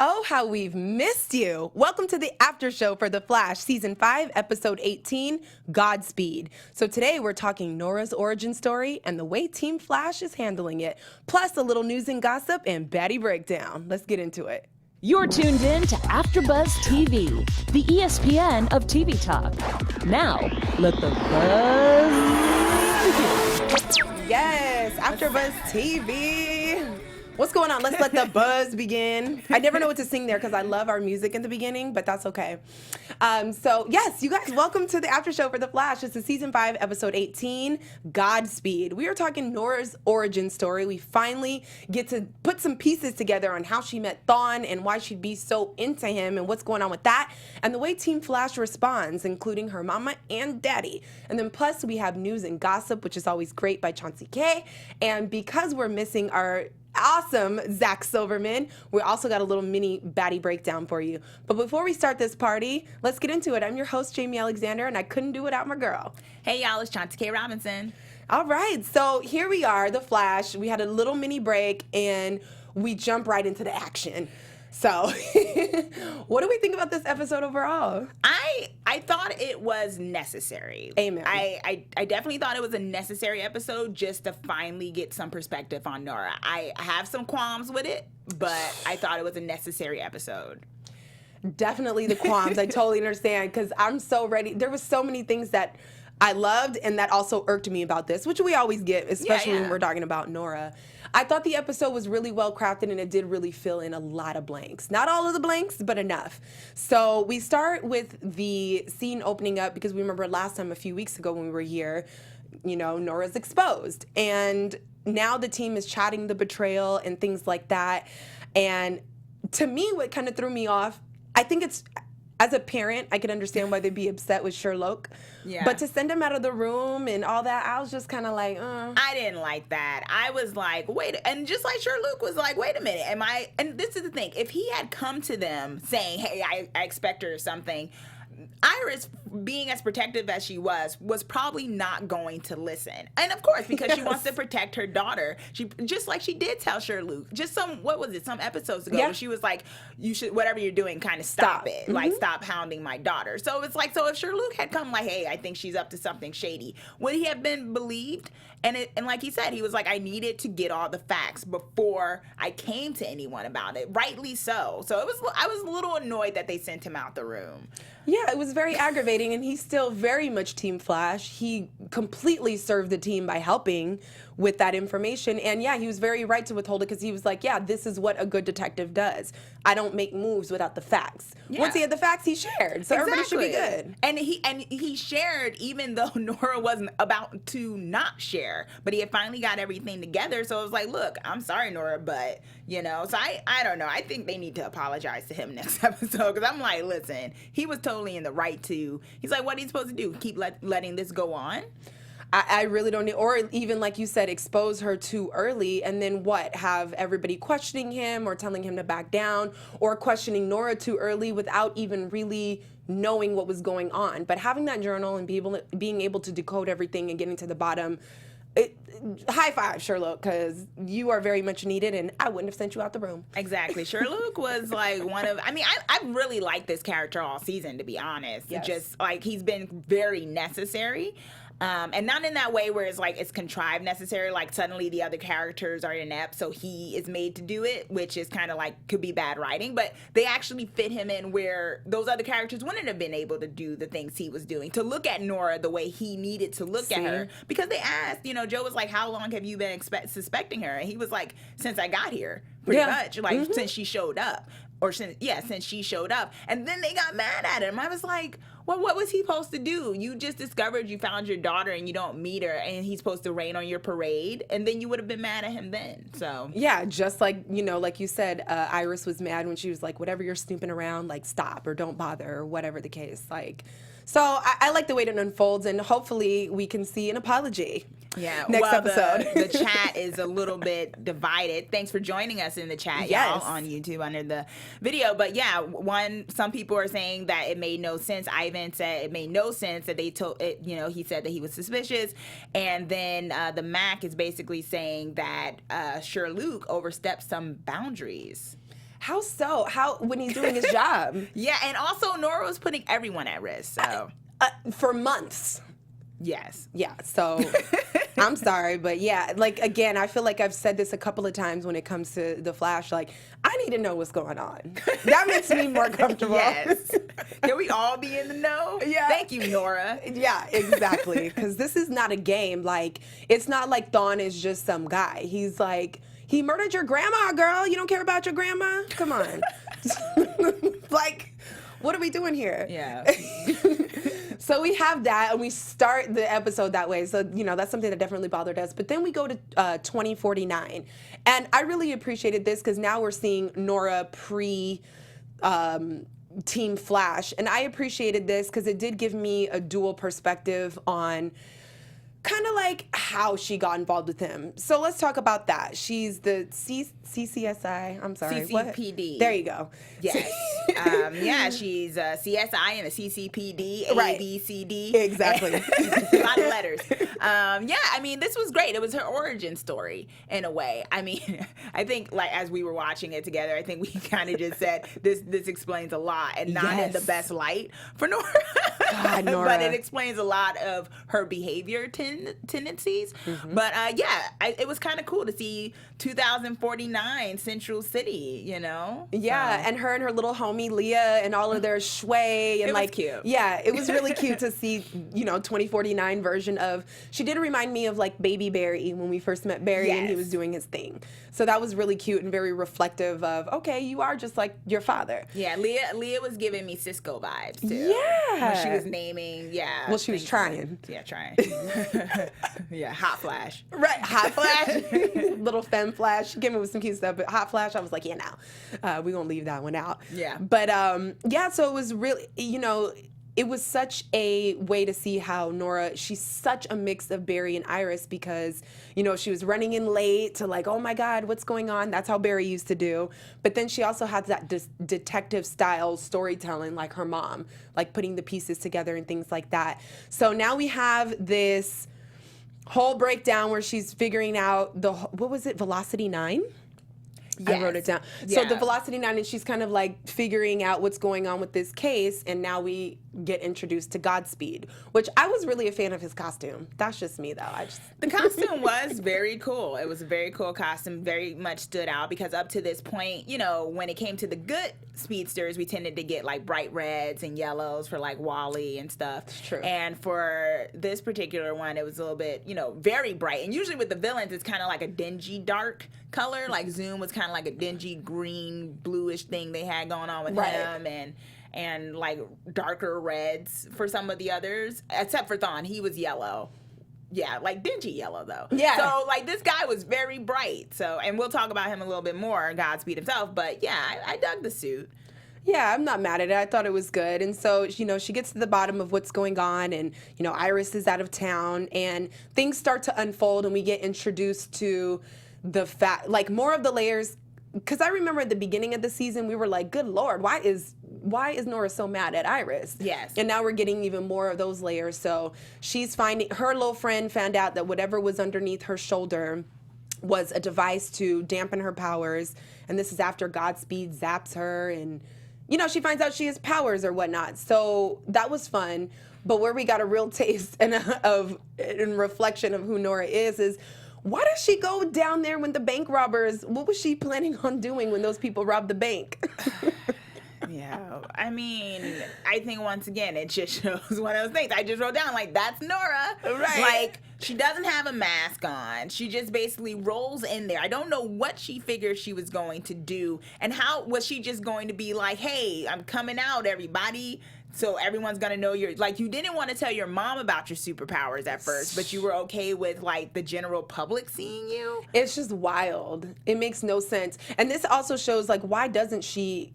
Oh, how we've missed you. Welcome to the after show for The Flash, Season 5, Episode 18, Godspeed. So today we're talking Nora's origin story and the way Team Flash is handling it, plus a little news and gossip and baddie breakdown. Let's get into it. You're tuned in to AfterBuzz TV, the ESPN of TV talk. Now, let the buzz begin. Yes, AfterBuzz TV. What's going on? Let's let the buzz begin. I never know what to sing there because I love our music in the beginning, but that's okay. So yes, you guys, welcome to the after show for The Flash. This is Season 5, Episode 18, Godspeed. We are talking Nora's origin story. We finally get to put some pieces together on how she met Thawne and why she'd be so into him and what's going on with that, and the way Team Flash responds, including her mama and daddy. And then plus we have news and gossip, which is always great, by Chauncey K. And because we're missing our awesome Zach Silverman, we also got a little mini baddie breakdown for you. But before we start this party, let's get into it. I'm your host, Jamie Alexander, and I couldn't do it without my girl. Hey, y'all, it's Chauncey K. Robinson. All right, so here we are, The Flash. We had a little mini break, and we jump right into the action. So, what do we think about this episode overall? I thought it was necessary. Amen. I definitely thought it was a necessary episode just to finally get some perspective on Nora. I have some qualms with it, but I thought it was a necessary episode. Definitely the qualms. I totally understand because I'm so ready. There was so many things that I loved and that also irked me about this, which we always get, especially when we're talking about Nora. I thought the episode was really well crafted and it did really fill in a lot of blanks. Not all of the blanks, but enough. So we start with the scene opening up because we remember last time a few weeks ago when we were here, you know, Nora's exposed. And now the team is chatting the betrayal and things like that. And to me, what kind of threw me off, I think it's, as a parent, I could understand why they'd be upset with Sherlock. Yeah. But to send him out of the room and all that, I was just kind of like, I didn't like that. I was like, wait. And just like Sherlock was like, wait a minute. And this is the thing. If he had come to them saying, hey, I expect her or something, Iris, being as protective as she was probably not going to listen. And of course, because she wants to protect her daughter, she just like she did tell Sherlock, just some episodes ago, where she was like, you should, whatever you're doing, kind of stop it. Mm-hmm. Like, stop hounding my daughter. So it's like, so if Sherlock had come like, hey, I think she's up to something shady, would he have been believed? And like he said, he was like, I needed to get all the facts before I came to anyone about it. Rightly so. So I was a little annoyed that they sent him out the room. Yeah, it was very aggravating, and he's still very much Team Flash. He completely served the team by helping with that information. And yeah, he was very right to withhold it because he was like, yeah, this is what a good detective does. I don't make moves without the facts. Yeah. Once he had the facts, he shared. So everybody should be good. And he shared even though Nora wasn't about to not share. But he had finally got everything together. So it was like, look, I'm sorry, Nora, but, you know. So I don't know. I think they need to apologize to him next episode. Because I'm like, listen, he was totally in the right to. He's like, what are you supposed to do? Keep letting this go on? I really don't need, or even like you said, expose her too early and then what? Have everybody questioning him or telling him to back down or questioning Nora too early without even really knowing what was going on. But having that journal and being able to decode everything and getting to the bottom, high five, Sherlock, because you are very much needed and I wouldn't have sent you out the room. Exactly. Sherlock was like I really liked this character all season, to be honest. Yes. Just like he's been very necessary. And not in that way where it's like it's contrived necessary, like suddenly the other characters are inept, so he is made to do it, which is kind of like could be bad writing, but they actually fit him in where those other characters wouldn't have been able to do the things he was doing, to look at Nora the way he needed to look at her. Because they asked, you know, Joe was like, how long have you been suspecting her? And he was like, since I got here, pretty much, like since she showed up. Or since she showed up. And then they got mad at him. I was like, well, what was he supposed to do? You just discovered you found your daughter and you don't meet her and he's supposed to rain on your parade. And then you would have been mad at him then. So yeah, just like, you know, like you said, Iris was mad when she was like, whatever you're snooping around, like stop or don't bother or whatever the case. Like, so I like the way it unfolds, and hopefully we can see an apology. Yeah, next episode. The chat is a little bit divided. Thanks for joining us in the chat, y'all, on YouTube under the video. But yeah, some people are saying that it made no sense. Ivan said it made no sense that they told it. You know, he said that he was suspicious, and then the Mac is basically saying that Sherlock overstepped some boundaries. How so? How, when he's doing his job? Yeah, and also Nora was putting everyone at risk, so. For months. Yes. Yeah, so I'm sorry, but yeah, like, again, I feel like I've said this a couple of times when it comes to The Flash, like, I need to know what's going on. That makes me more comfortable. Yes. Can we all be in the know? Yeah. Thank you, Nora. Yeah, exactly, because this is not a game. Like, it's not like Thawne is just some guy. He's like, he murdered your grandma, girl. You don't care about your grandma? Come on. Like, what are we doing here? Yeah. So we have that, and we start the episode that way. So, you know, that's something that definitely bothered us. But then we go to 2049. And I really appreciated this because now we're seeing Nora pre Team Flash. And I appreciated this because it did give me a dual perspective on kind of like how she got involved with him. So let's talk about that. She's the CCSI. I'm sorry. CCPD. What? There you go. Yes. Yeah, she's CSI and a CCPD, Right. ABCD. Exactly. A lot of letters. Yeah, I mean, this was great. It was her origin story in a way. I mean, I think like as we were watching it together, I think we kind of just said this explains a lot, and not in the best light for Nora. God, Nora. But it explains a lot of her behavior tendencies. Mm-hmm. But yeah, it was kind of cool to see 2049 Central City, you know? Yeah, and her little homie Leah and all of their shway and it like was cute. Yeah, it was really cute to see, you know, 2049 version of. She did remind me of like Baby Barry when we first met Barry and he was doing his thing. So that was really cute and very reflective of, okay, you are just like your father. Yeah, Leah was giving me Cisco vibes too. Yeah. When she was naming, Well, she was trying. Yeah, trying. Yeah, Hot Flash. Right, Hot Flash, little femme Flash. She gave me with some cute stuff, but Hot Flash, I was like, yeah, no, we're gonna leave that one out. Yeah. But yeah, so it was really, you know, it was such a way to see how Nora, she's such a mix of Barry and Iris because, you know, she was running in late to like, oh my God, what's going on? That's how Barry used to do. But then she also had that detective style storytelling like her mom, like putting the pieces together and things like that. So now we have this whole breakdown where she's figuring out what was it, Velocity 9? Yes. I wrote it down. So the Velocity 9, and she's kind of like figuring out what's going on with this case, and now we get introduced to Godspeed, which I was really a fan of his costume. That's just me, though. The costume was very cool. It was a very cool costume, very much stood out because up to this point, you know, when it came to the good speedsters, we tended to get like bright reds and yellows for like Wally and stuff. It's true. And for this particular one, it was a little bit, you know, very bright. And usually with the villains, it's kind of like a dingy dark color. Like Zoom was kind of like a dingy green, bluish thing they had going on with him, and like darker reds for some of the others, except for Thawne. He was yellow. Yeah, like dingy yellow though. Yeah. So like this guy was very bright. So, and we'll talk about him a little bit more, Godspeed himself. But yeah, I dug the suit. Yeah, I'm not mad at it. I thought it was good. And so, you know, she gets to the bottom of what's going on, and, you know, Iris is out of town, and things start to unfold, and we get introduced to the fact, like, more of the layers. Because I remember at the beginning of the season, we were like, good Lord, why is Nora so mad at Iris? Yes. And now we're getting even more of those layers. So she's finding, her little friend found out that whatever was underneath her shoulder was a device to dampen her powers. And this is after Godspeed zaps her, and, you know, she finds out she has powers or whatnot. So that was fun. But where we got a real taste and reflection of who Nora is why does she go down there when the bank robbers, what was she planning on doing when those people robbed the bank? Yeah, I mean, I think once again, it just shows one of those things. I just wrote down, like, that's Nora. Right. Like, she doesn't have a mask on. She just basically rolls in there. I don't know what she figured she was going to do. And how was she just going to be like, hey, I'm coming out, everybody. So everyone's going to know like, you didn't want to tell your mom about your superpowers at first, but you were okay with, like, the general public seeing you? It's just wild. It makes no sense. And this also shows, like, why doesn't she...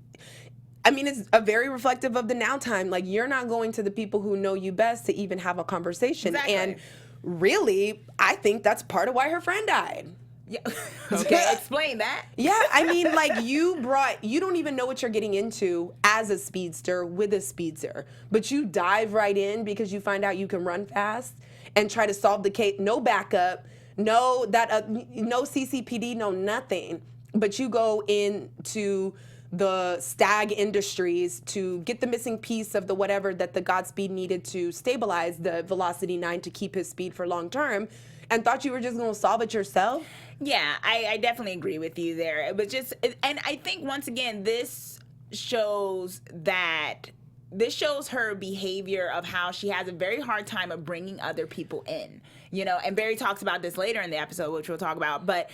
I mean, it's a very reflective of the now time. Like, you're not going to the people who know you best to even have a conversation. Exactly. And really, I think that's part of why her friend died. Yeah. Okay, explain that. Yeah, I mean, like, you don't even know what you're getting into as a speedster with a speedster, but you dive right in because you find out you can run fast and try to solve the case. No backup, no CCPD, no nothing. But you go into the Stag Industries to get the missing piece of the whatever that the Godspeed needed to stabilize the Velocity 9 to keep his speed for long term, and thought you were just going to solve it yourself. Yeah, I definitely agree with you there. It was just, and I think once again, this shows her behavior of how she has a very hard time of bringing other people in, and Barry talks about this later in the episode, which we'll talk about, but,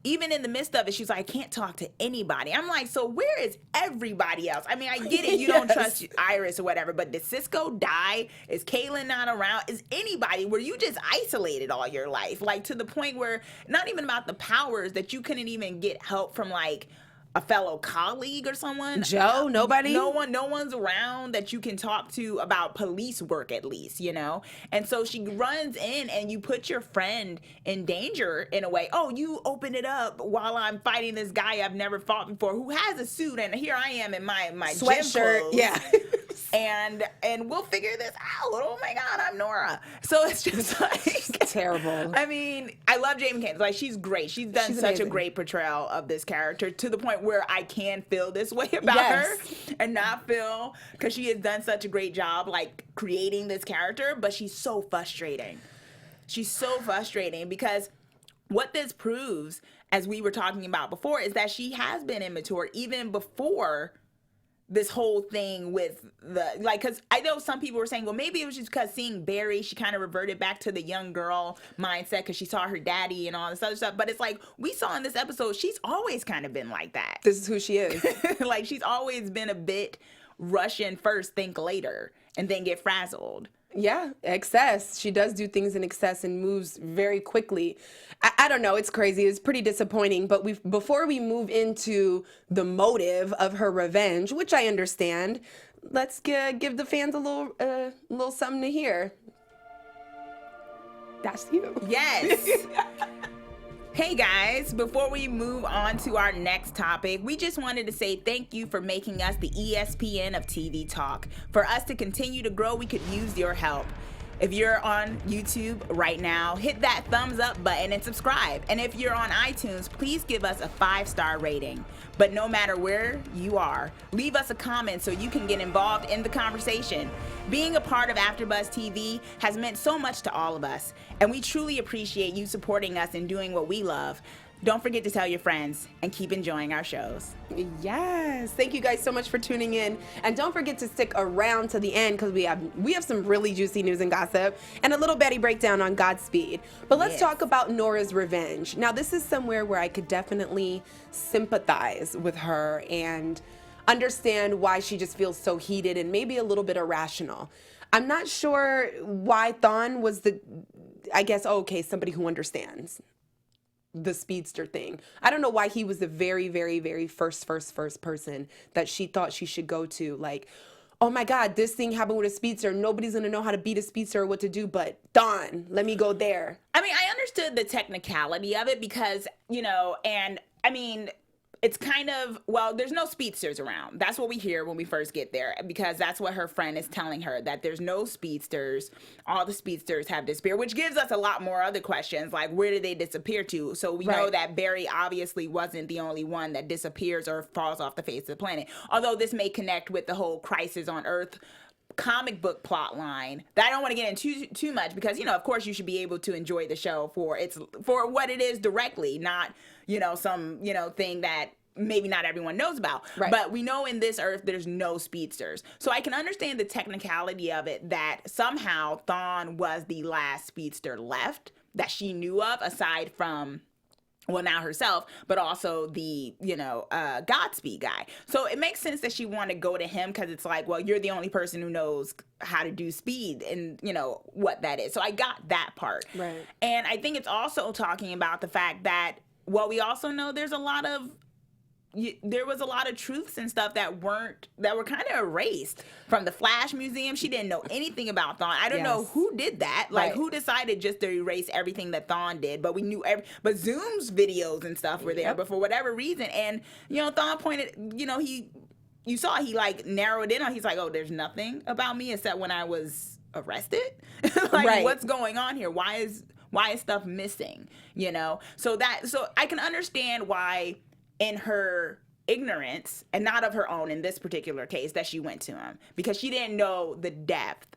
even in the midst of it, she's like, I can't talk to anybody. I'm like, so where is everybody else? I mean, I get it. You don't trust Iris or whatever, but did Cisco die? Is Kaylin not around? Is anybody? Were you just isolated all your life? Like, to the point where, not even about the powers, that you couldn't even get help from, like, a fellow colleague or someone? Joe, nobody? No one's around that you can talk to about police work, at least, And so she runs in, and you put your friend in danger in a way. Oh, you open it up while I'm fighting this guy I've never fought before who has a suit, and here I am in my sweatshirt. Gym clothes. Yeah. And we'll figure this out. Oh my God, I'm Nora. So it's just like terrible. I mean, I love Jamie Kennedy. Like, she's great. She's done such amazing. a great portrayal of this character, to the point where I can feel this way about her and not feel, because she has done such a great job, like, creating this character. But she's so frustrating. She's so frustrating because what this proves, as we were talking about before, is that she has been immature even before this whole thing with because I know some people were saying, well, maybe it was just because seeing Barry, she kind of reverted back to the young girl mindset because she saw her daddy and all this other stuff. But it's like, we saw in this episode, she's always kind of been like that. This is who she is. Like, she's always been a bit Russian first, think later, and then get frazzled. Yeah, excess. She does do things in excess and moves very quickly. I don't know. It's crazy. It's pretty disappointing. But before we move into the motive of her revenge, which I understand, let's give the fans a little something to hear. That's you. Yes. Hey guys, before we move on to our next topic, we just wanted to say thank you for making us the ESPN of TV talk. For us to continue to grow, we could use your help. If you're on YouTube right now, hit that thumbs up button and subscribe. And if you're on iTunes, please give us a 5-star rating. But no matter where you are, leave us a comment so you can get involved in the conversation. Being a part of AfterBuzz TV has meant so much to all of us, and we truly appreciate you supporting us and doing what we love. Don't forget to tell your friends and keep enjoying our shows. Yes. Thank you guys so much for tuning in. And don't forget to stick around to the end, because we have some really juicy news and gossip and a little Betty breakdown on Godspeed. But let's talk about Nora's revenge. Now, this is somewhere where I could definitely sympathize with her and understand why she just feels so heated and maybe a little bit irrational. I'm not sure why Thawne was somebody who understands the speedster thing. I don't know why he was the very, very, very first person that she thought she should go to. Like, oh my God, this thing happened with a speedster. Nobody's going to know how to beat a speedster or what to do, but Thawne, let me go there. I mean, I understood the technicality of it because, and I mean, it's kind of, well, there's no speedsters around. That's what we hear when we first get there, because that's what her friend is telling her, that there's no speedsters. All the speedsters have disappeared, which gives us a lot more other questions, like where did they disappear to? So we know that Barry obviously wasn't the only one that disappears or falls off the face of the planet. Although this may connect with the whole Crisis on Earth comic book plot line that I don't want to get into too much, because of course you should be able to enjoy the show for what it is directly, not some thing that maybe not everyone knows about. But we know in this Earth there's no speedsters, so I can understand the technicality of it, that somehow Thawne was the last speedster left that she knew of, aside from, well, now herself, but also the, Godspeed guy. So it makes sense that she wanted to go to him, because it's like, well, you're the only person who knows how to do speed and, what that is. So I got that part. Right. And I think it's also talking about the fact that, well, we also know there was a lot of truths and stuff that were kind of erased from the Flash Museum. She didn't know anything about Thawne. I don't know who did that. Like, who decided just to erase everything that Thawne did? But we knew but Zoom's videos and stuff were there, but for whatever reason. And, Thawne pointed, you saw he like narrowed in on, he's like, oh, there's nothing about me except when I was arrested. What's going on here? Why is stuff missing? So I can understand why in her ignorance, and not of her own in this particular case, that she went to him, because she didn't know the depth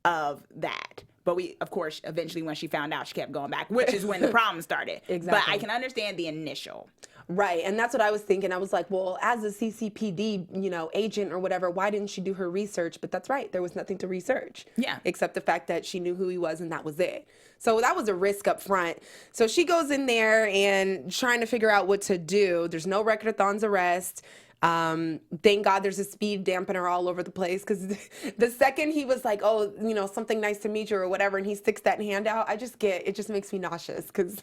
of that. But of course, eventually when she found out, she kept going back, which is when the problem started. Exactly. But I can understand the initial. Right, and that's what I was thinking. I was like, well, as a CCPD, agent or whatever, why didn't she do her research? But that's right, there was nothing to research. Yeah. Except the fact that she knew who he was, and that was it. So that was a risk up front. So she goes in there and trying to figure out what to do. There's no record of Thon's arrest. Thank God there's a speed dampener all over the place, because the second he was like, oh, something nice to meet you or whatever, and he sticks that hand out, it just makes me nauseous, because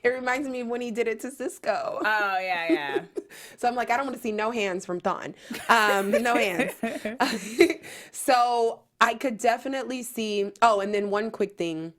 it reminds me of when he did it to Cisco. Oh, yeah. So I'm like, I don't want to see no hands from Thon. No hands. So I could definitely see, and then one quick thing.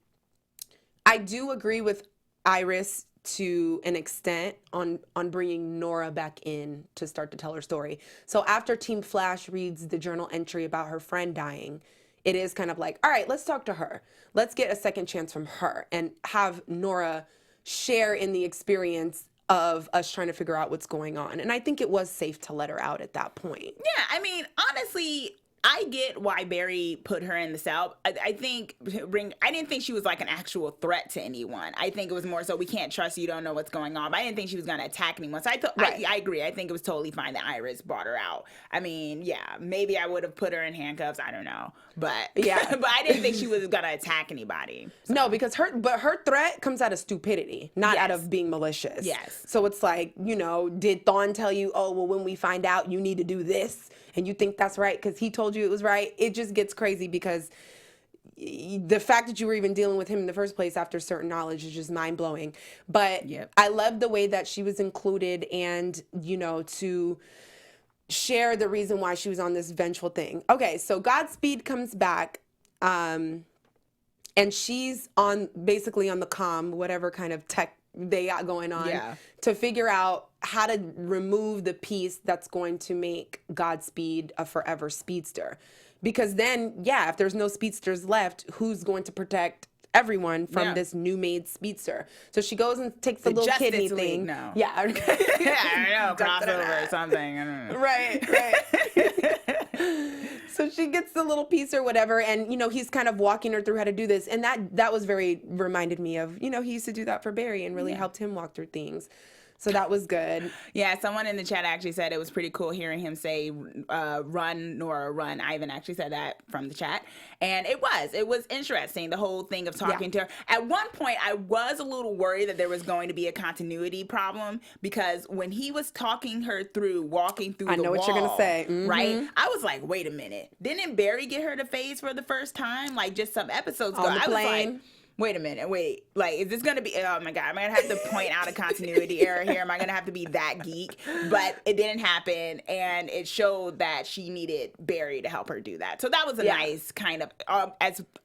I do agree with Iris to an extent on bringing Nora back in to start to tell her story. So after Team Flash reads the journal entry about her friend dying, it is kind of like, all right, let's talk to her. Let's get a second chance from her and have Nora share in the experience of us trying to figure out what's going on. And I think it was safe to let her out at that point. Yeah, I mean, honestly, I get why Barry put her in the cell. I didn't think she was like an actual threat to anyone. I think it was more so, we can't trust you, don't know what's going on. But I didn't think she was going to attack anyone. So I agree. I think it was totally fine that Iris brought her out. I mean, yeah, maybe I would have put her in handcuffs. I don't know. But yeah, but I didn't think she was going to attack anybody. So. No, because her threat comes out of stupidity, not out of being malicious. Yes. So it's like, did Thon tell you, oh, well, when we find out, you need to do this, and you think that's right because he told you it was right? It just gets crazy, because the fact that you were even dealing with him in the first place after certain knowledge is just mind-blowing. But I love the way that she was included, and, to share the reason why she was on this vengeful thing. Okay, so Godspeed comes back, and she's basically on the comm, whatever kind of tech they got going on, to figure out how to remove the piece that's going to make Godspeed a forever speedster. Because then, if there's no speedsters left, who's going to protect everyone from this new made speedster? So she goes and takes the little Justice kidney League, thing. No. Yeah. I don't know, crossover or something. I don't know. Right. So she gets the little piece or whatever, and he's kind of walking her through how to do this, and that was reminded me of he used to do that for Barry and really helped him walk through things. So that was good. Yeah, someone in the chat actually said it was pretty cool hearing him say, run, Nora, run. Ivan actually said that from the chat. And it was interesting, the whole thing of talking to her. At one point, I was a little worried that there was going to be a continuity problem, because when he was talking her through, walking through the wall. I know what you're going to say. Mm-hmm. Right? I was like, wait a minute. Didn't Barry get her to phase for the first time? Like, just some episodes ago. On the plane. I was like, wait a minute, like, is this going to be, oh my God, am I going to have to point out a continuity error here? Am I going to have to be that geek? But it didn't happen, and it showed that she needed Barry to help her do that. So that was a nice kind of,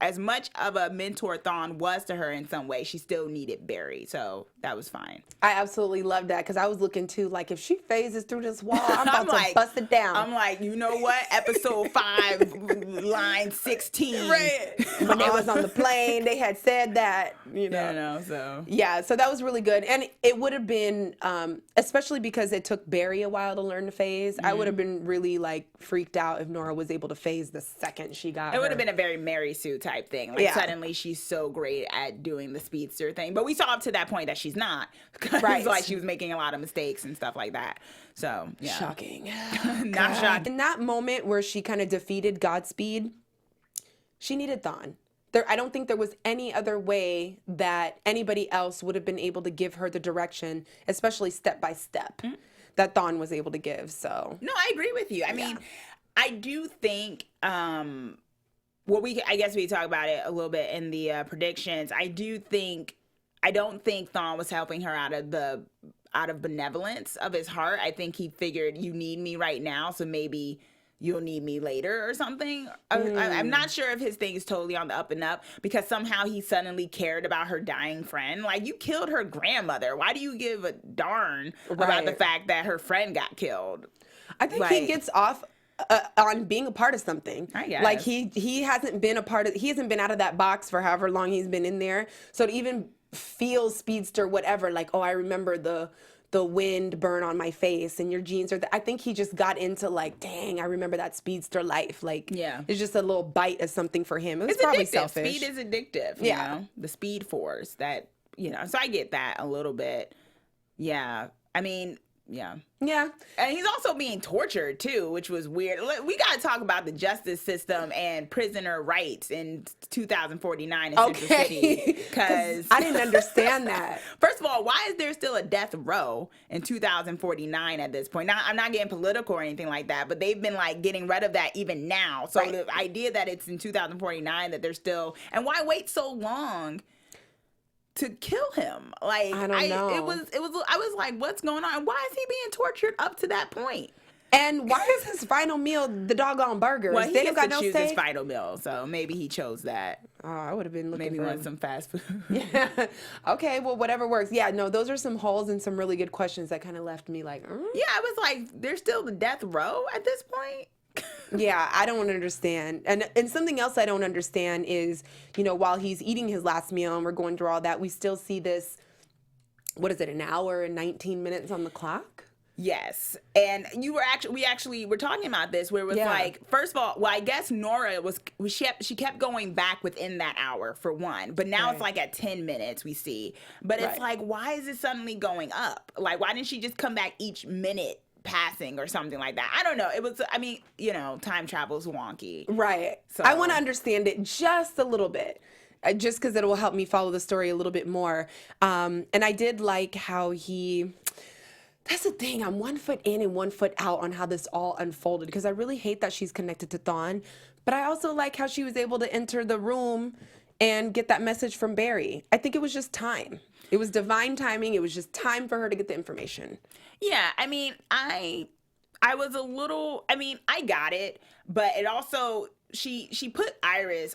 as much of a mentor Thon was to her in some way, she still needed Barry. So that was fine. I absolutely loved that, because I was looking too, like, if she phases through this wall, I'm about to bust it down. I'm like, you know what? Episode 5, line 16. Right. When they was on the plane, they had said that, so so that was really good. And it would have been especially because it took Barry a while to learn to phase. I would have been really like freaked out if Nora was able to phase the second she got it would have been a very Mary Sue type thing, like suddenly she's so great at doing the speedster thing, but we saw up to that point that she's not, because like she was making a lot of mistakes and stuff like that. So shocking. Not shocking. In that moment where she kind of defeated Godspeed, she needed Thon. I don't think there was any other way that anybody else would have been able to give her the direction, especially step by step, that Thon was able to give. So no, I agree with you. I mean, I do think, I guess we talk about it a little bit in the predictions. I don't think Thon was helping her out of benevolence of his heart. I think he figured, you need me right now, so maybe you'll need me later or something. I'm not sure if his thing is totally on the up and up, because somehow he suddenly cared about her dying friend. Like, you killed her grandmother. Why do you give a darn about the fact that her friend got killed? I think he gets off on being a part of something. I guess. Like, he hasn't been he hasn't been out of that box for however long he's been in there. So to even feel speedster, whatever, like, oh, I remember the the wind burn on my face and your jeans are I think he just got into like, dang, I remember that speedster life. Like, it's just a little bite of something for him. It was probably addictive. selfish. Speed is addictive. You know? The speed force that, so I get that a little bit. Yeah. I mean, yeah. And he's also being tortured too, which was weird. We got to talk about the justice system and prisoner rights in 2049 in Central City. Because I didn't understand that. First of all, why is there still a death row in 2049 at this point? Now, I'm not getting political or anything like that, but they've been like getting rid of that even now. So the idea that it's in 2049 that they're still, and why wait so long to kill him? Like, I don't know. I was like, what's going on? Why is he being tortured up to that point? And why is his final meal the doggone burgers? Well, he they don't gets got to no choose his steak. final meal, so maybe he chose that. Oh, I would have been looking maybe for want some fast food. Yeah. Okay, well, whatever works. Yeah, no, those are some holes and some really good questions that kind of left me like, Yeah, I was like, there's still the death row at this point? Yeah, I don't understand. And something else I don't understand is, while he's eating his last meal and we're going through all that, we still see this, what is it, an hour and 19 minutes on the clock? Yes. And we actually were talking about this where it was like, first of all, well, I guess Nora she kept going back within that hour for one, but now it's like at 10 minutes we see. But it's like, why is it suddenly going up? Like, why didn't she just come back each minute passing or something like that? I don't know. It was, I mean, time travel's wonky. Right. So I want to understand it just a little bit. Just because it will help me follow the story a little bit more. And I did like how that's the thing. I'm 1 foot in and 1 foot out on how this all unfolded because I really hate that she's connected to Thawne. But I also like how she was able to enter the room and get that message from Barry. I think it was just time. It was divine timing. It was just time for her to get the information. Yeah, I mean, I was a little, I got it. But it also, she put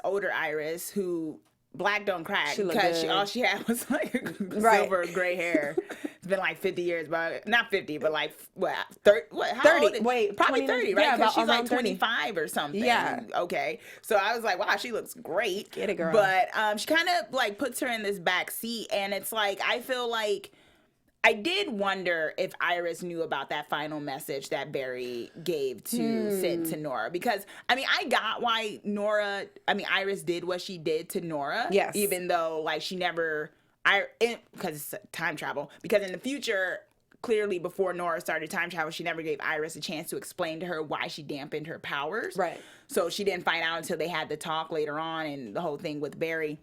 older Iris, who black don't crack because all she had was like silver gray hair. It's been like 50 years, but not 50, but like what? 30? What? How 30. Old is, wait, probably 30, right? Yeah, because she's like 30. 25 or something. Yeah. Okay. So I was like, wow, she looks great. Get it, girl. But she kind of like puts her in this back seat, and it's like I feel like I did wonder if Iris knew about that final message that Barry gave to send to Nora. Because, I got why Iris did what she did to Nora. Yes. Even though, like, she never, because it's time travel. Because in the future, clearly before Nora started time travel, she never gave Iris a chance to explain to her why she dampened her powers. Right. So she didn't find out until they had the talk later on and the whole thing with Barry.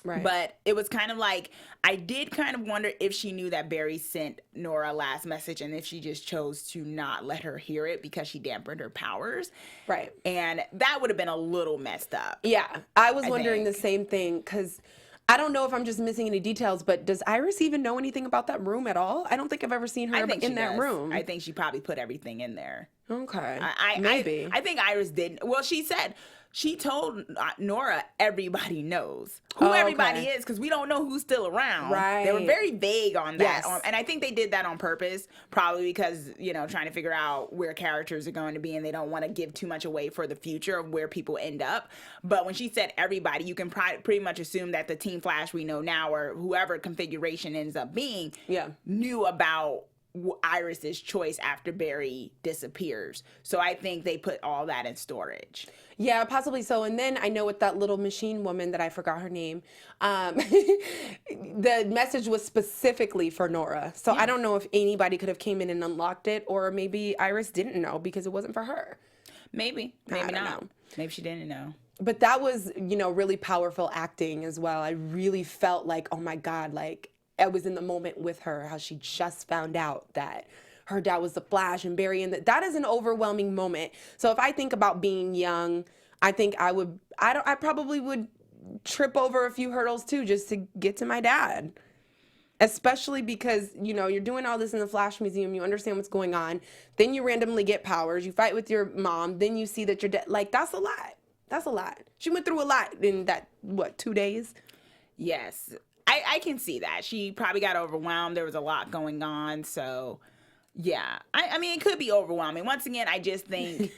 Right. But it was kind of like, I did kind of wonder if she knew that Barry sent Nora a last message and if she just chose to not let her hear it because she dampened her powers. Right. And that would have been a little messed up. Yeah. I was wondering the same thing because I don't know if I'm just missing any details, but does Iris even know anything about that room at all? I don't think I've ever seen her in that room. I think she probably put everything in there. Okay. Maybe. I think Iris didn't. Well, she told Nora everybody knows who everybody is because we don't know who's still around. Right. They were very vague on that. Yes. And I think they did that on purpose, probably because, trying to figure out where characters are going to be and they don't want to give too much away for the future of where people end up. But when she said everybody, you can pretty much assume that the Team Flash we know now or whoever configuration ends up being knew about Iris's choice after Barry disappears. So I think they put all that in storage. Yeah, possibly so. And then I know with that little machine woman that I forgot her name, the message was specifically for Nora. So I don't know if anybody could have came in and unlocked it, or maybe Iris didn't know because it wasn't for her. Maybe not. Know. Maybe she didn't know. But that was, really powerful acting as well. I really felt like, oh my God, like I was in the moment with her, how she just found out that her dad was the Flash and Barry, and that is an overwhelming moment. So if I think about being young, I think I probably would trip over a few hurdles too, just to get to my dad. Especially because, you're doing all this in the Flash Museum, you understand what's going on, then you randomly get powers, you fight with your mom, then you see that you're dead. Like, that's a lot. That's a lot. She went through a lot in that, 2 days? Yes. I can see that. She probably got overwhelmed. There was a lot going on. So, yeah. I mean, it could be overwhelming. Once again, I just think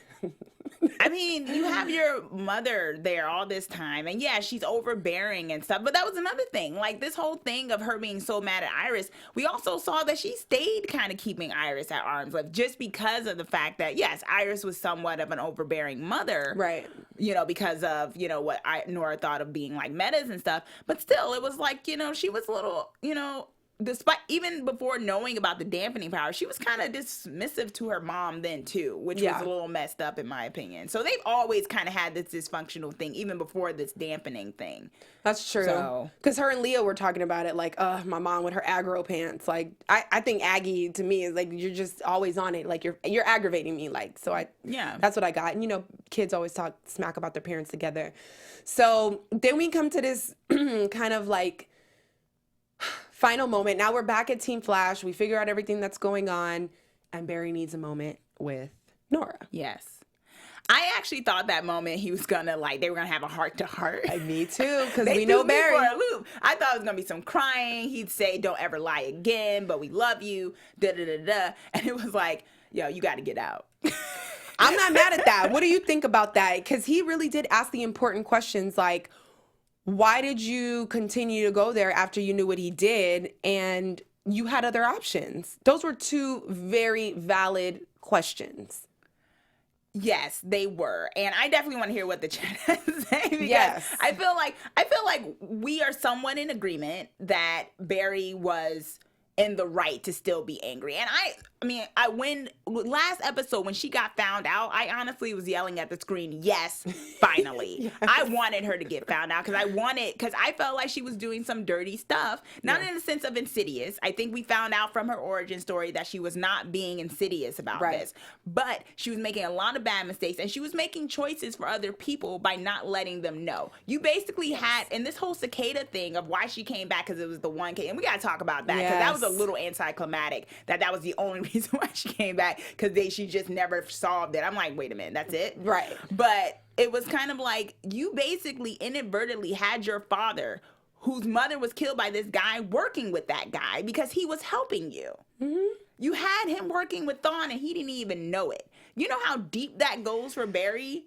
I mean, you have your mother there all this time, and yeah, she's overbearing and stuff, but that was another thing. Like, this whole thing of her being so mad at Iris, we also saw that she stayed kind of keeping Iris at arm's length just because of the fact that, yes, Iris was somewhat of an overbearing mother. Right. You know, because of, you know, what Nora thought of being like metas and stuff, but still, it was like, you know, she was a little, you know, despite even before knowing about the dampening power, she was kind of dismissive to her mom then too, which was a little messed up in my opinion. So they've always kind of had this dysfunctional thing, even before this dampening thing. That's true. Because her and Leah were talking about it, like, my mom with her aggro pants. Like, I think Aggie to me is like, you're just always on it. Like, you're aggravating me. Like, so that's what I got. And you know, kids always talk smack about their parents together. So then we come to this kind of like final moment. Now we're back at Team Flash. We figure out everything that's going on, and Barry needs a moment with Nora. Yes. I actually thought that moment he was gonna they were gonna have a heart to heart. Me too, because we know Barry. For a loop. I thought it was gonna be some crying. He'd say, "Don't ever lie again," but we love you. Da da da da. And it was like, yo, you got to get out. I'm not mad at that. What do you think about that? Because he really did ask the important questions, like, why did you continue to go there after you knew what he did and you had other options? Those were two very valid questions. Yes, they were. And I definitely want to hear what the chat has to say, because yes. I feel like we are somewhat in agreement that Barry was in the right to still be angry. And when last episode, when she got found out, I honestly was yelling at the screen, yes, finally. Yes. I wanted her to get found out because I felt like she was doing some dirty stuff, not in the sense of insidious. I think we found out from her origin story that she was not being insidious about this, but she was making a lot of bad mistakes, and she was making choices for other people by not letting them know. You basically had, and this whole cicada thing of why she came back, because it was the one case, and we got to talk about that, because that was a little anticlimactic, that was the only reason why she came back, because she just never solved it. I'm like, wait a minute, that's it? Right. But it was kind of like, you basically inadvertently had your father, whose mother was killed by this guy, working with that guy because he was helping you. Mm-hmm. You had him working with Thawne and he didn't even know it. You know how deep that goes for Barry?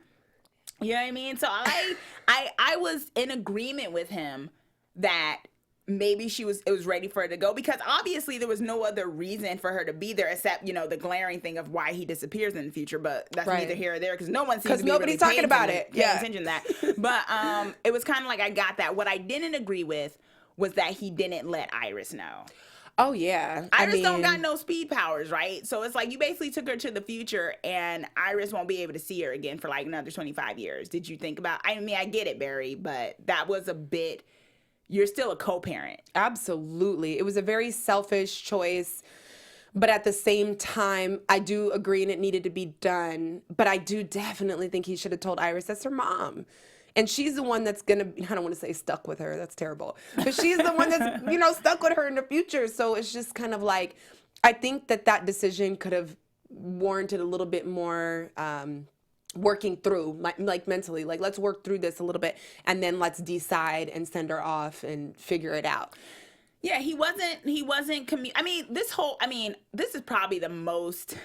You know what I mean? So I was in agreement with him that maybe it was ready for her to go, because obviously there was no other reason for her to be there except, the glaring thing of why he disappears in the future. But that's neither here or there, because no one seems to be nobody's really talking about it. Paying attention to that. But it was kind of like, I got that. What I didn't agree with was that he didn't let Iris know. Oh, yeah. Iris don't got no speed powers, right? So it's like, you basically took her to the future, and Iris won't be able to see her again for like another 25 years. Did you think about, I get it, Barry, but that was a bit, you're still a co-parent. Absolutely. It was a very selfish choice, but at the same time, I do agree and it needed to be done. But I do definitely think he should have told Iris that's her mom. And she's the one that's going to, I don't want to say stuck with her. That's terrible. But she's the one that's, stuck with her in the future. So it's just kind of like, I think that decision could have warranted a little bit more working through, like mentally, like, let's work through this a little bit and then let's decide and send her off and figure it out. Yeah, he wasn't, this is probably the most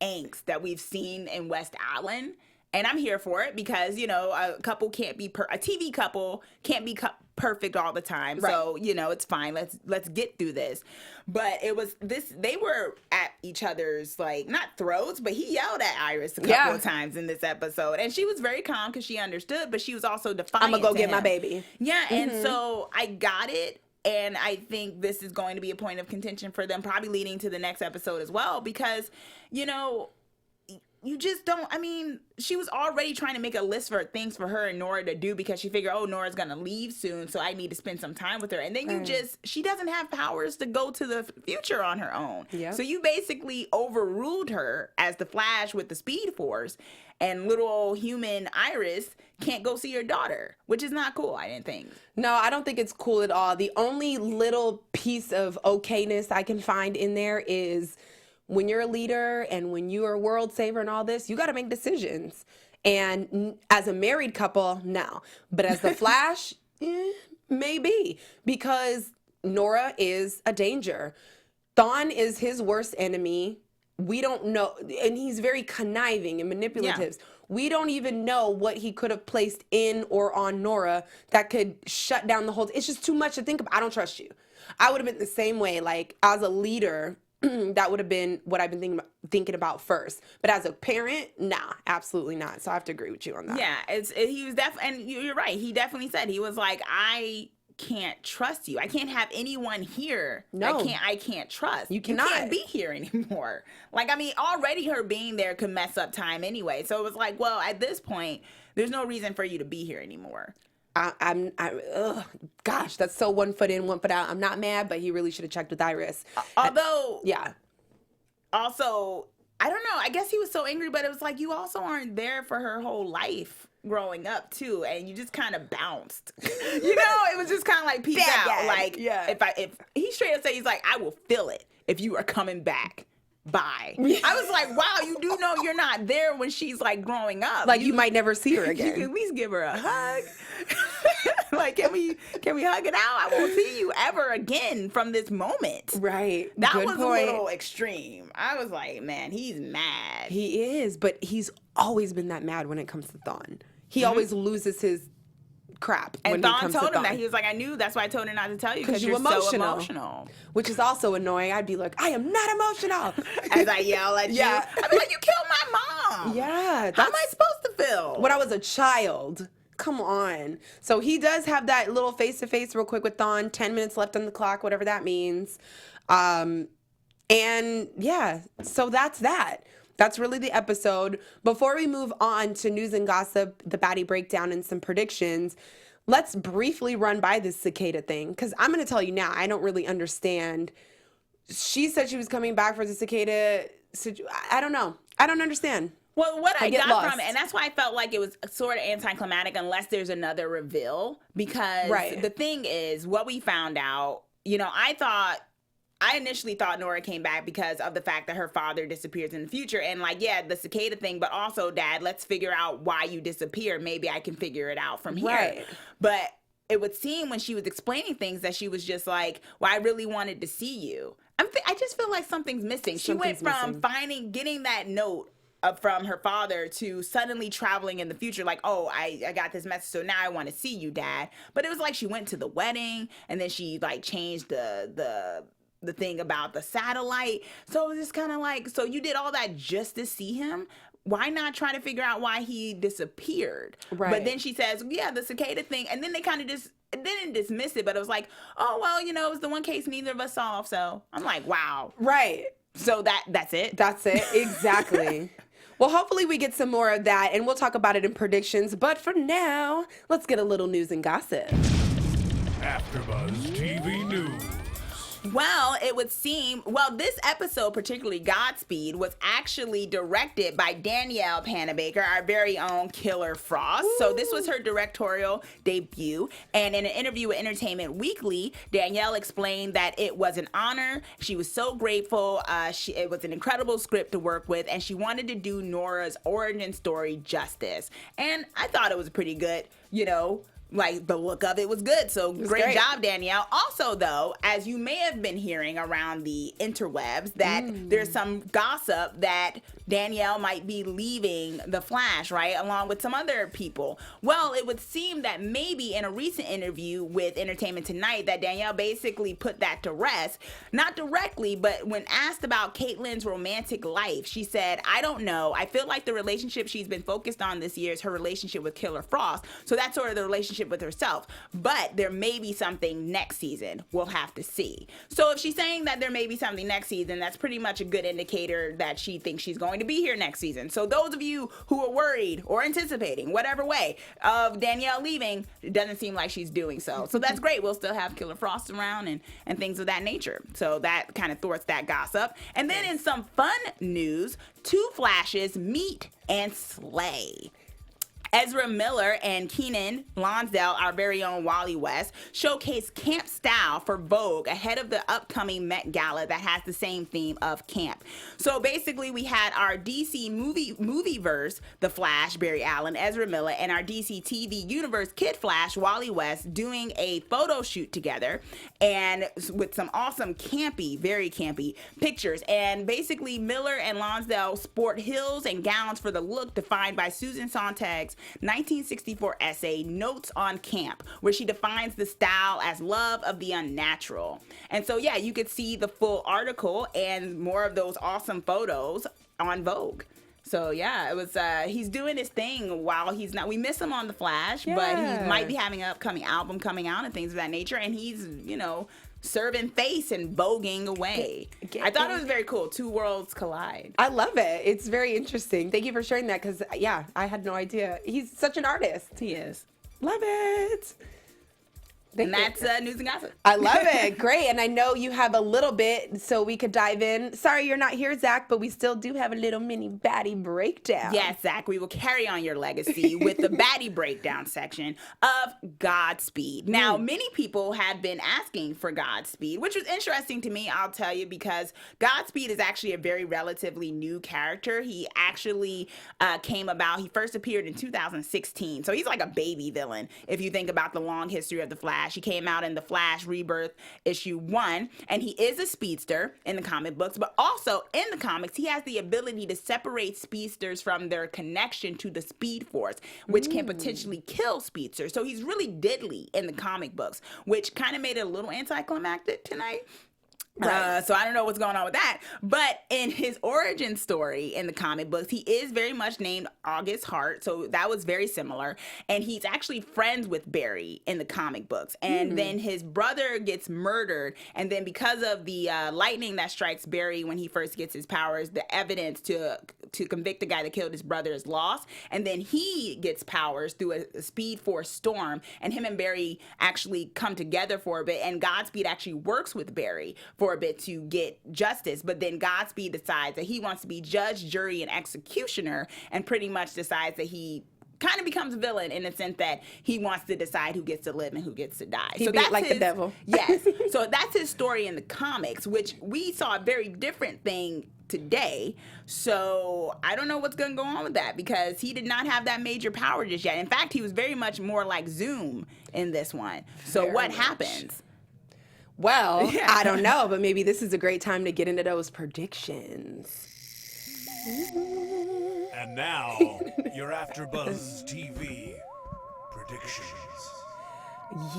angst that we've seen in West Island. And I'm here for it because, a couple can't be, a TV couple can't be perfect all the time. Right. So, it's fine. Let's get through this. But it was they were at each other's, not throats, but he yelled at Iris a couple of times in this episode. And she was very calm because she understood, but she was also defiant. I'm going to go get my baby. Yeah. Mm-hmm. And so I got it. And I think this is going to be a point of contention for them, probably leading to the next episode as well, because, you just don't, she was already trying to make a list for things for her and Nora to do because she figured, Nora's going to leave soon, so I need to spend some time with her. And then she doesn't have powers to go to the future on her own. Yep. So you basically overruled her as the Flash with the Speed Force, and little old human Iris can't go see her daughter, which is not cool, I didn't think. No, I don't think it's cool at all. The only little piece of okayness I can find in there is, when you're a leader and when you're a world saver and all this, you got to make decisions. And as a married couple, no. But as the Flash, maybe. Because Nora is a danger. Thawne is his worst enemy. we don't know, and he's very conniving and manipulative. Yeah. We don't even know what he could have placed in or on Nora that could shut down the whole. It's just too much to think about. I don't trust you. I would have been the same way. Like, as a leader, that would have been what I've been thinking about first. But as a parent, nah, absolutely not. So I have to agree with you on that. Yeah, he was definitely, and you're right. He definitely said, he was like, I can't trust you. I can't have anyone here. No, I can't trust. You cannot. You can't be here anymore. Like, I mean, already her being there could mess up time anyway. So it was like, well, at this point, there's no reason for you to be here anymore. Gosh, that's so 1 foot in, 1 foot out. I'm not mad, but he really should have checked with Iris. Although, yeah. Also, I don't know. I guess he was so angry, but it was like, you also aren't there for her whole life growing up too, and you just kind of bounced. You know, it was just kind of like peace out. Dad. Like, yeah. If he straight up said, he's like, I will feel it if you are coming back. Bye. I was like, wow, you do know you're not there when she's like growing up. Like, you might never see her again. You can at least give her a hug. Like, can we hug it out? I won't see you ever again from this moment. Right. That Good was point. a little extreme. I was like, man, he's mad. He is, but he's always been that mad when it comes to Thawne. He always loses his crap. And when Thawne told him that. He was like, I knew, that's why I told her not to tell you, because you're so emotional. Which is also annoying. I'd be like, I am not emotional. As I yell at you. I'd be like, you killed my mom. Yeah. How am I supposed to feel? When I was a child. Come on. So he does have that little face-to-face real quick with Thawne. 10 minutes left on the clock, whatever that means. And yeah, so that's that. That's really the episode. Before we move on to news and gossip, the baddie breakdown, and some predictions, let's briefly run by this cicada thing, because I'm going to tell you now, I don't really understand. She said she was coming back for the cicada. I don't know. I don't understand. Well, what I got lost from it, and that's why I felt like it was sort of anticlimactic unless there's another reveal, because the thing is, what we found out, you know, I initially thought Nora came back because of the fact that her father disappears in the future. And like, yeah, the cicada thing, but also, Dad, let's figure out why you disappeared. Maybe I can figure it out from here. Right. But it would seem when she was explaining things that she was just like, well, I really wanted to see you. I just feel like something's missing. She went from getting that note from her father to suddenly traveling in the future, like, oh, I got this message, so now I want to see you, Dad. But it was like she went to the wedding, and then she like changed the thing about the satellite. So it was just kind of like, so you did all that just to see him? Why not try to figure out why he disappeared? Right. But then she says, yeah, the cicada thing. And then they kind of just didn't dismiss it, but it was like, oh, well, you know, it was the one case neither of us solved. So I'm like, wow. Right. So that's it? That's it. Exactly. Well, hopefully we get some more of that, and we'll talk about it in predictions. But for now, let's get a little news and gossip. AfterBuzz TV News. Well, it would seem, this episode, particularly Godspeed, was actually directed by Danielle Panabaker, our very own Killer Frost. Ooh. So this was her directorial debut. And in an interview with Entertainment Weekly, Danielle explained that it was an honor. She was so grateful. It was an incredible script to work with, and she wanted to do Nora's origin story justice. And I thought it was pretty good, you know. Like, the look of it was good. So great job, Danielle. Also, though, as you may have been hearing around the interwebs, that there's some gossip that Danielle might be leaving The Flash, right? Along with some other people. Well, it would seem that maybe in a recent interview with Entertainment Tonight that Danielle basically put that to rest. Not directly, but when asked about Caitlyn's romantic life, she said, I don't know. I feel like the relationship she's been focused on this year is her relationship with Killer Frost. So that's sort of the relationship with herself. But there may be something next season. We'll have to see. So if she's saying that there may be something next season, that's pretty much a good indicator that she thinks she's going to be here next season. So those of you who are worried or anticipating, whatever way, of Danielle leaving, it doesn't seem like she's doing so. So that's great. We'll still have Killer Frost around and things of that nature. So that kind of thwarts that gossip. And then in some fun news, two Flashes meet and slay. Ezra Miller and Kenan Lonsdale, our very own Wally West, showcased camp style for Vogue ahead of the upcoming Met Gala that has the same theme of camp. So basically, we had our DC movieverse, The Flash, Barry Allen, Ezra Miller, and our DC TV universe, Kid Flash, Wally West, doing a photo shoot together, and with some awesome campy, very campy pictures. And basically, Miller and Lonsdale sport heels and gowns for the look defined by Susan Sontag's 1964 essay, Notes on Camp, where she defines the style as love of the unnatural. And so, yeah, you could see the full article and more of those awesome photos on Vogue. So yeah, it was he's doing his thing while he's not. We miss him on The Flash, but he might be having an upcoming album coming out and things of that nature, and he's, you know, serving face and voguing away. I thought it was very cool. Two worlds collide. I love it. It's very interesting. Thank you for sharing that, because yeah, I had no idea. He's such an artist. He is. Love it. And that's news and gossip. I love it. Great. And I know you have a little bit, so we could dive in. Sorry you're not here, Zach, but we still do have a little mini baddie breakdown. Yes, Zach, we will carry on your legacy with the baddie breakdown section of Godspeed. Now, many people had been asking for Godspeed, which was interesting to me, I'll tell you, because Godspeed is actually a very relatively new character. He actually came about, he first appeared in 2016. So he's like a baby villain, if you think about the long history of the Flash. He came out in the Flash Rebirth issue 1, and he is a speedster in the comic books, but also in the comics, he has the ability to separate speedsters from their connection to the Speed Force, which can potentially kill speedsters. So he's really deadly in the comic books, which kind of made it a little anticlimactic tonight. Right. So I don't know what's going on with that. But in his origin story in the comic books, he is very much named August Hart. So that was very similar. And he's actually friends with Barry in the comic books. And then his brother gets murdered. And then because of the lightning that strikes Barry when he first gets his powers, the evidence to convict the guy that killed his brother is lost. And then he gets powers through a Speed Force storm. And him and Barry actually come together for a bit. And Godspeed actually works with Barry for a bit to get justice, but then Godspeed decides that he wants to be judge, jury, and executioner, and pretty much decides that he kind of becomes a villain in the sense that he wants to decide who gets to live and who gets to die. He beat like the devil. Yes. So that's his story in the comics, which we saw a very different thing today. So I don't know what's going to go on with that, because he did not have that major power just yet. In fact, he was very much more like Zoom in this one. So very what much happens? Well, I don't know, but maybe this is a great time to get into those predictions. And now, your AfterBuzz TV predictions.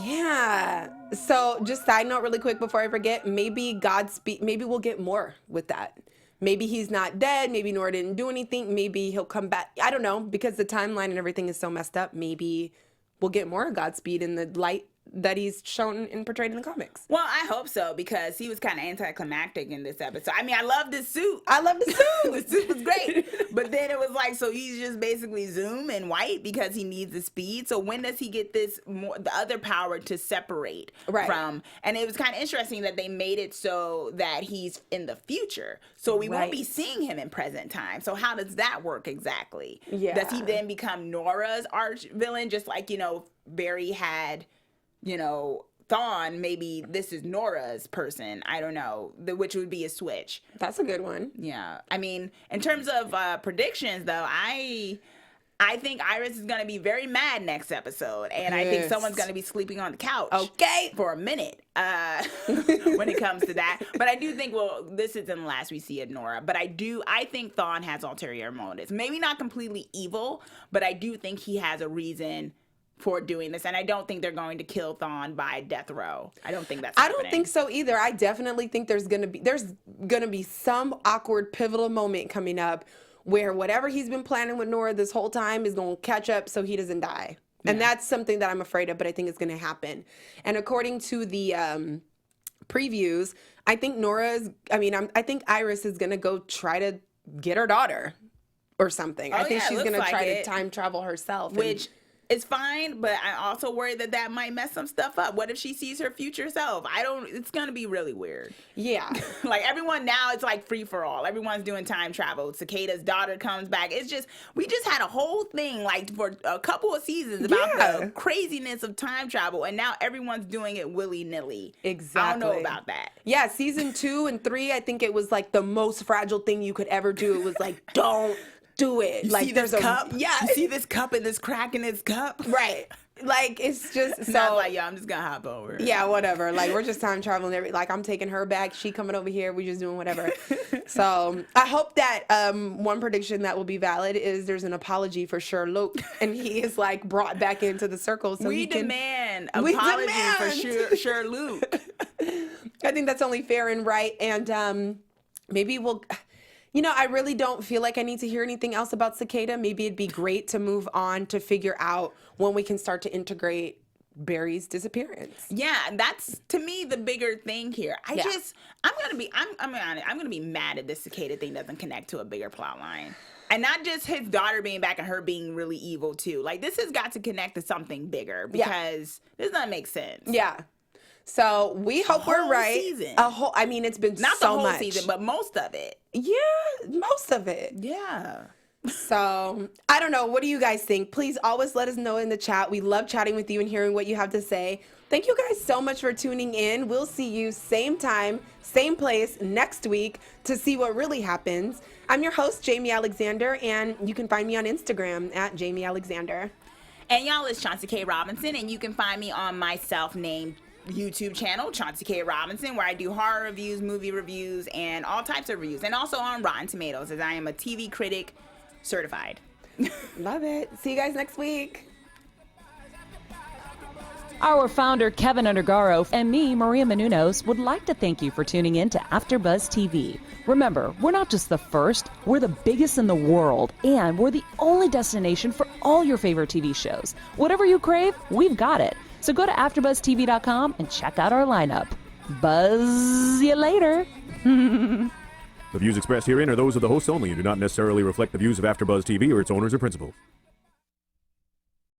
Yeah. So just side note really quick before I forget, maybe Godspeed, maybe we'll get more with that. Maybe he's not dead. Maybe Nora didn't do anything. Maybe he'll come back. I don't know, because the timeline and everything is so messed up. Maybe we'll get more of Godspeed in the light that he's shown and portrayed in the comics. Well, I hope so, because he was kind of anticlimactic in this episode. I mean, I love this suit. I love the suit. The suit was great. But then it was like, so he's just basically Zoom and white because he needs the speed. So when does he get this the other power to separate from? And it was kind of interesting that they made it so that he's in the future. So we won't be seeing him in present time. So how does that work exactly? Yeah. Does he then become Nora's arch villain, just like, you know, Barry had, you know, Thawne? Maybe this is Nora's person. I don't know, which would be a switch. That's a good one. Yeah. I mean, in terms of predictions, though, I think Iris is going to be very mad next episode. And I think someone's going to be sleeping on the couch for a minute when it comes to that. But I do think, well, this isn't the last we see of Nora. But I think Thawne has ulterior motives. Maybe not completely evil, but I do think he has a reason for doing this, and I don't think they're going to kill Thawne by death row. I don't think that's happening. I don't think so either. I definitely think there's gonna be some awkward pivotal moment coming up where whatever he's been planning with Nora this whole time is gonna catch up so he doesn't die. Yeah. And that's something that I'm afraid of, but I think it's gonna happen. And according to the previews, I think I think Iris is gonna go try to get her daughter or something. I think she's gonna try to time travel herself. Which it's fine, but I'm also worried that might mess some stuff up. What if she sees her future self? It's going to be really weird. Yeah. Like everyone now, it's like free for all. Everyone's doing time travel. Cicada's daughter comes back. We just had a whole thing like for a couple of seasons about the craziness of time travel. And now everyone's doing it willy-nilly. Exactly. I don't know about that. Yeah, season 2 and 3, I think it was like the most fragile thing you could ever do. It was like, don't do it. You like see this cup? Yeah. You see this cup and this crack in this cup? Right. Like, it's just So I was like, yo, I'm just gonna hop over. Yeah, whatever. Like, we're just time traveling. Like, I'm taking her back. She coming over here. We just doing whatever. So I hope that one prediction that will be valid is there's an apology for Sherlock, and he is like brought back into the circle. So we demand apology for Sherlock. I think that's only fair and right. And maybe we'll. You know, I really don't feel like I need to hear anything else about Cicada. Maybe it'd be great to move on to figure out when we can start to integrate Barry's disappearance. Yeah, that's to me the bigger thing here. I'm gonna be mad if this Cicada thing doesn't connect to a bigger plot line. And not just his daughter being back and her being really evil too. Like this has got to connect to something bigger because this doesn't make sense. Yeah. So we hope we're right. Season. I mean, it's been not so the whole much. season, but most of it. Yeah, most of it. Yeah. So I don't know. What do you guys think? Please always let us know in the chat. We love chatting with you and hearing what you have to say. Thank you guys so much for tuning in. We'll see you same time, same place next week to see what really happens. I'm your host, Jamie Alexander, and you can find me on Instagram at Jamie Alexander. And y'all, it's Chauncey K. Robinson, and you can find me on my self-named YouTube channel, Chauncey K. Robinson, where I do horror reviews, movie reviews, and all types of reviews. And also on Rotten Tomatoes, as I am a TV critic certified. Love it. See you guys next week. Our founder, Keven Undergaro, and me, Maria Menounos, would like to thank you for tuning in to AfterBuzz TV. Remember, we're not just the first, we're the biggest in the world, and we're the only destination for all your favorite TV shows. Whatever you crave, we've got it. So go to AfterBuzzTV.com and check out our lineup. Buzz you later. The views expressed herein are those of the hosts only and do not necessarily reflect the views of AfterBuzz TV or its owners or principals.